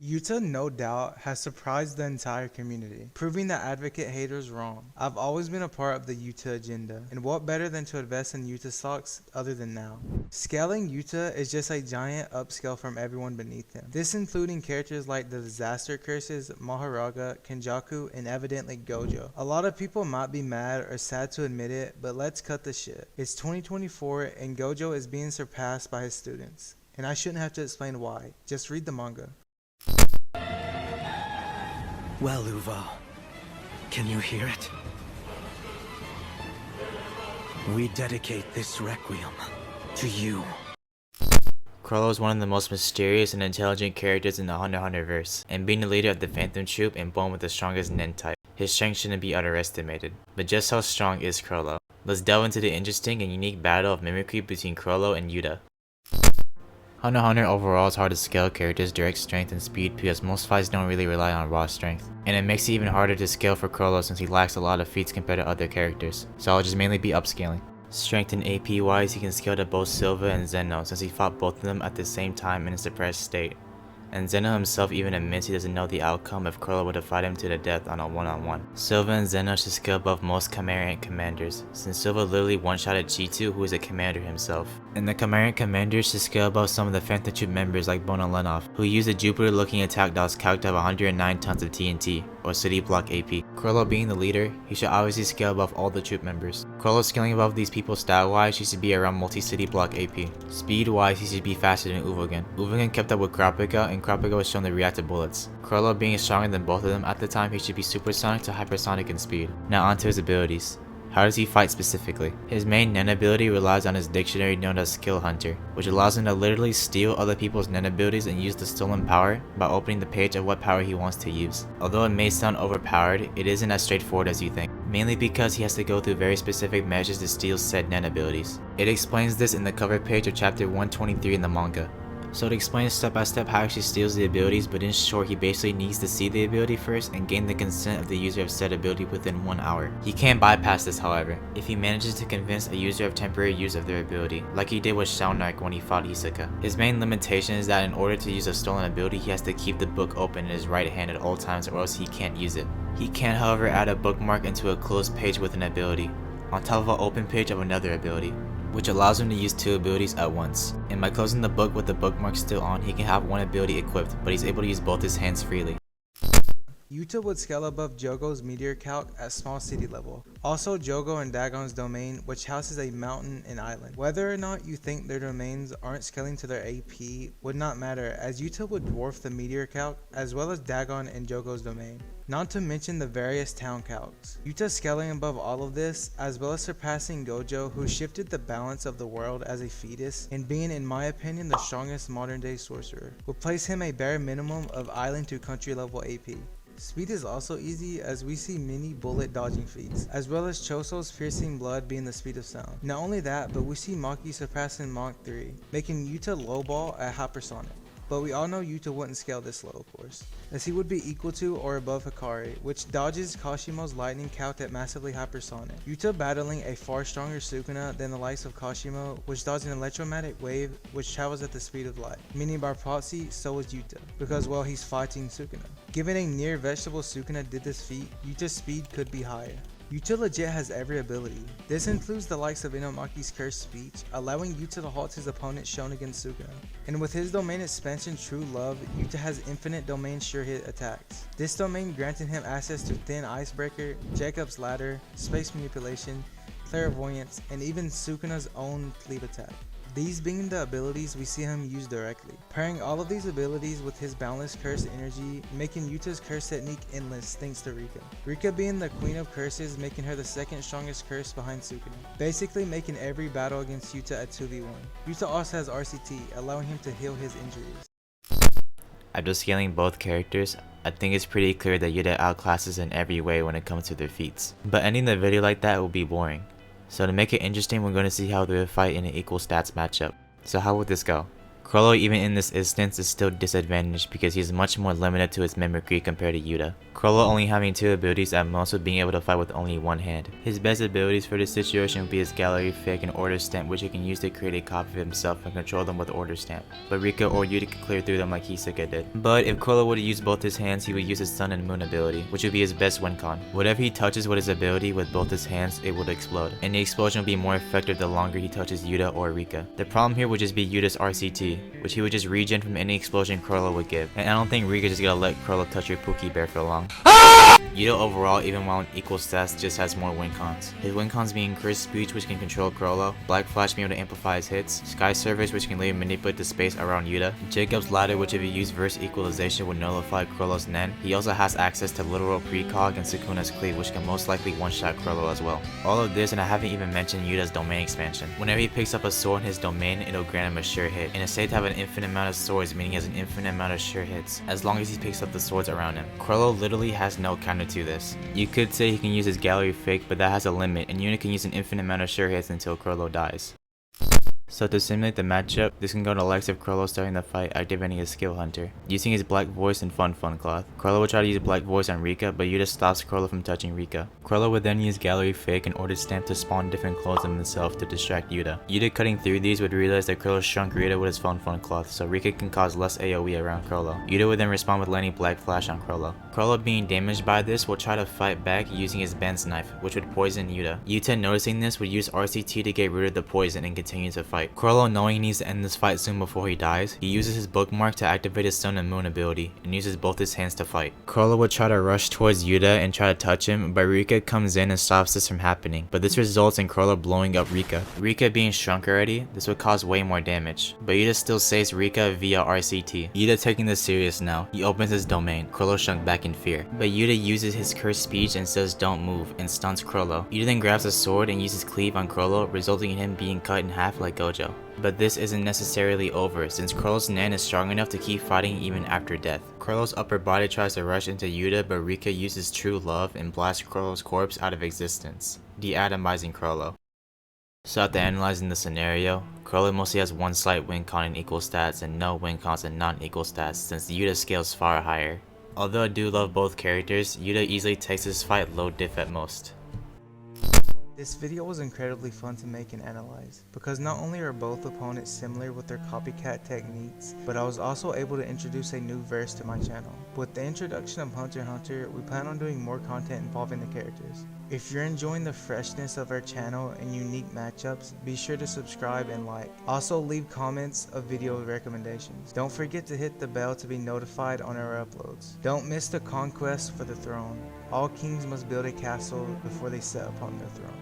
Yuta no doubt has surprised the entire community, proving that advocate haters wrong. I've always been a part of the Yuta agenda, and what better than to invest in Yuta stocks other than now? Scaling Yuta is just a giant upscale from everyone beneath him. This including characters like the Disaster Curses, Maharaga, Kenjaku, and evidently Gojo. A lot of people might be mad or sad to admit it, but let's cut the shit. It's 2024 and Gojo is being surpassed by his students. And I shouldn't have to explain why, just read the manga. Well, Uvo, can you hear it? We dedicate this requiem to you. Chrollo is one of the most mysterious and intelligent characters in the Hunter x Hunter verse, and being the leader of the Phantom Troop and born with the strongest Nen type, his strength shouldn't be underestimated. But just how strong is Chrollo? Let's delve into the interesting and unique battle of mimicry between Chrollo and Yuta. Hunter x Hunter overall is hard to scale characters' direct strength and speed because most fights don't really rely on raw strength. And it makes it even harder to scale for Chrollo since he lacks a lot of feats compared to other characters, so I'll just mainly be upscaling. Strength and AP wise, he can scale to both Silva and Zeno since he fought both of them at the same time in a suppressed state. And Zeno himself even admits he doesn't know the outcome if Chrollo were to fight him to the death on a one-on-one. Silva and Zeno should scale above most Chimerant commanders, since Silva literally one-shotted Chitu, who is a commander himself. And the Chimerant commanders should scale above some of the Phantom Troop members like Bona Lenov, who used a Jupiter-looking attack that was calculated to have 109 tons of TNT, or City Block AP. Chrollo being the leader, he should obviously scale above all the troop members. Chrollo scaling above these people stat-wise, he should be around multi-City Block AP. Speed-wise, he should be faster than Uvogen. Uvogen kept up with Kurapika, and Kurapika was shown to react to bullets. Chrollo being stronger than both of them at the time, he should be supersonic to hypersonic in speed. Now onto his abilities. How does he fight specifically? His main Nen ability relies on his dictionary known as Skill Hunter, which allows him to literally steal other people's Nen abilities and use the stolen power by opening the page of what power he wants to use. Although it may sound overpowered, it isn't as straightforward as you think, mainly because he has to go through very specific measures to steal said Nen abilities. It explains this in the cover page of chapter 123 in the manga. So it explains step by step how he steals the abilities, but in short he basically needs to see the ability first and gain the consent of the user of said ability within 1 hour. He can't bypass this however, if he manages to convince a user of temporary use of their ability, like he did with Shaunark when he fought Hisoka. His main limitation is that in order to use a stolen ability he has to keep the book open in his right hand at all times or else he can't use it. He can however add a bookmark into a closed page with an ability, on top of an open page of another ability, which allows him to use 2 abilities at once. And by closing the book with the bookmark still on, he can have 1 ability equipped, but he's able to use both his hands freely. Yuta would scale above Jogo's meteor calc at small city level. Also Jogo and Dagon's domain, which houses a mountain and island. Whether or not you think their domains aren't scaling to their AP would not matter, as Yuta would dwarf the meteor calc as well as Dagon and Jogo's domain. Not to mention the various town calcs. Yuta scaling above all of this, as well as surpassing Gojo, who shifted the balance of the world as a fetus, and being in my opinion the strongest modern day sorcerer, would place him a bare minimum of island to country level AP. Speed is also easy, as we see many bullet dodging feats, as well as Choso's piercing blood being the speed of sound. Not only that, but we see Maki surpassing Mach 3, making Yuta lowball at hypersonic. But we all know Yuta wouldn't scale this low, of course, as he would be equal to or above Hikari, which dodges Kashimo's lightning calc at massively hypersonic. Yuta battling a far stronger Sukuna than the likes of Kashimo, which dodges an electromagnetic wave which travels at the speed of light. Meaning by proxy, so is Yuta, because well he's fighting Sukuna. Given a near vegetable Sukuna did this feat, Yuta's speed could be higher. Yuta legit has every ability. This includes the likes of Inomaki's cursed speech, allowing Yuta to halt his opponent shown against Sukuna. And with his domain expansion True Love, Yuta has infinite domain sure hit attacks. This domain granted him access to Thin Icebreaker, Jacob's Ladder, Space Manipulation, Clairvoyance, and even Sukuna's own Cleave attack. These being the abilities we see him use directly. Pairing all of these abilities with his boundless curse energy, making Yuta's curse technique endless thanks to Rika. Rika being the queen of curses, making her the second strongest curse behind Sukuna. Basically making every battle against Yuta a 2v1. Yuta also has RCT, allowing him to heal his injuries. After scaling both characters, I think it's pretty clear that Yuta outclasses in every way when it comes to their feats. But ending the video like that will be boring. So to make it interesting, we're going to see how they would fight in an equal stats matchup. So how would this go? Chrollo, even in this instance, is still disadvantaged because he is much more limited to his mimicry compared to Yuta. Chrollo only having 2 abilities at most with being able to fight with only 1 hand. His best abilities for this situation would be his gallery fake and order stamp, which he can use to create a copy of himself and control them with order stamp, but Rika or Yuta can clear through them like Hisoka did. But if Chrollo would use both his hands, he would use his sun and moon ability, which would be his best win con. Whatever he touches with his ability with both his hands, it would explode, and the explosion would be more effective the longer he touches Yuta or Rika. The problem here would just be Yuta's RCT, which he would just regen from any explosion Chrollo would give, and I don't think Rika just gonna let Chrollo touch your Pookie Bear for long. Yuta overall, even while in equal stats, just has more win cons. His win cons being Curse Speech, which can control Chrollo, Black Flash being able to amplify his hits, Sky Surface, which can later manipulate the space around Yuta, Jacob's Ladder, which if you use Verse Equalization would nullify Chrollo's Nen. He also has access to Literal Precog and Sukuna's Cleave, which can most likely one-shot Chrollo as well. All of this, and I haven't even mentioned Yuta's domain expansion. Whenever he picks up a sword in his domain, it'll grant him a sure hit, and it's said to have an infinite amount of swords, meaning he has an infinite amount of sure hits, as long as he picks up the swords around him. Chrollo literally has no counter to this. You could say he can use his gallery fake, but that has a limit, and Yuta can use an infinite amount of sure hits until Chrollo dies. So to simulate the matchup, this can go to the likes of Chrollo starting the fight, activating his skill hunter, using his black voice and fun cloth. Chrollo will try to use black voice on Rika, but Yuta stops Chrollo from touching Rika. Chrollo would then use gallery fake and order stamp to spawn different clothes of himself to distract Yuta. Yuta cutting through these would realize that Chrollo shrunk Rika with his fun cloth, so Rika can cause less AoE around Chrollo. Yuta would then respond with landing black flash on Chrollo. Chrollo being damaged by this will try to fight back using his Ben's knife, which would poison Yuta. Yuta noticing this would use RCT to get rid of the poison and continue to fight. Chrollo, knowing he needs to end this fight soon before he dies, he uses his bookmark to activate his sun and moon ability and uses both his hands to fight. Chrollo would try to rush towards Yuta and try to touch him, but Rika comes in and stops this from happening, but this results in Chrollo blowing up Rika. Rika being shrunk already, this would cause way more damage, but Yuta still saves Rika via RCT. Yuta taking this serious now, he opens his domain. Chrollo shrunk back in fear, but Yuta uses his cursed speech and says don't move and stuns Chrollo. Yuta then grabs a sword and uses cleave on Chrollo, resulting in him being cut in half like Gojo. But this isn't necessarily over, since Chrollo's Nen is strong enough to keep fighting even after death. Chrollo's upper body tries to rush into Yuta, but Rika uses true love and blasts Chrollo's corpse out of existence, de-atomizing Chrollo. So after analyzing the scenario, Chrollo mostly has one slight win con in equal stats and no win cons in non-equal stats, since Yuta scales far higher. Although I do love both characters, Yuta easily takes this fight low diff at most. This video was incredibly fun to make and analyze, because not only are both opponents similar with their copycat techniques, but I was also able to introduce a new verse to my channel. With the introduction of Hunter x Hunter, we plan on doing more content involving the characters. If you're enjoying the freshness of our channel and unique matchups, be sure to subscribe and like. Also leave comments of video recommendations. Don't forget to hit the bell to be notified on our uploads. Don't miss the conquest for the throne. All kings must build a castle before they set upon their throne.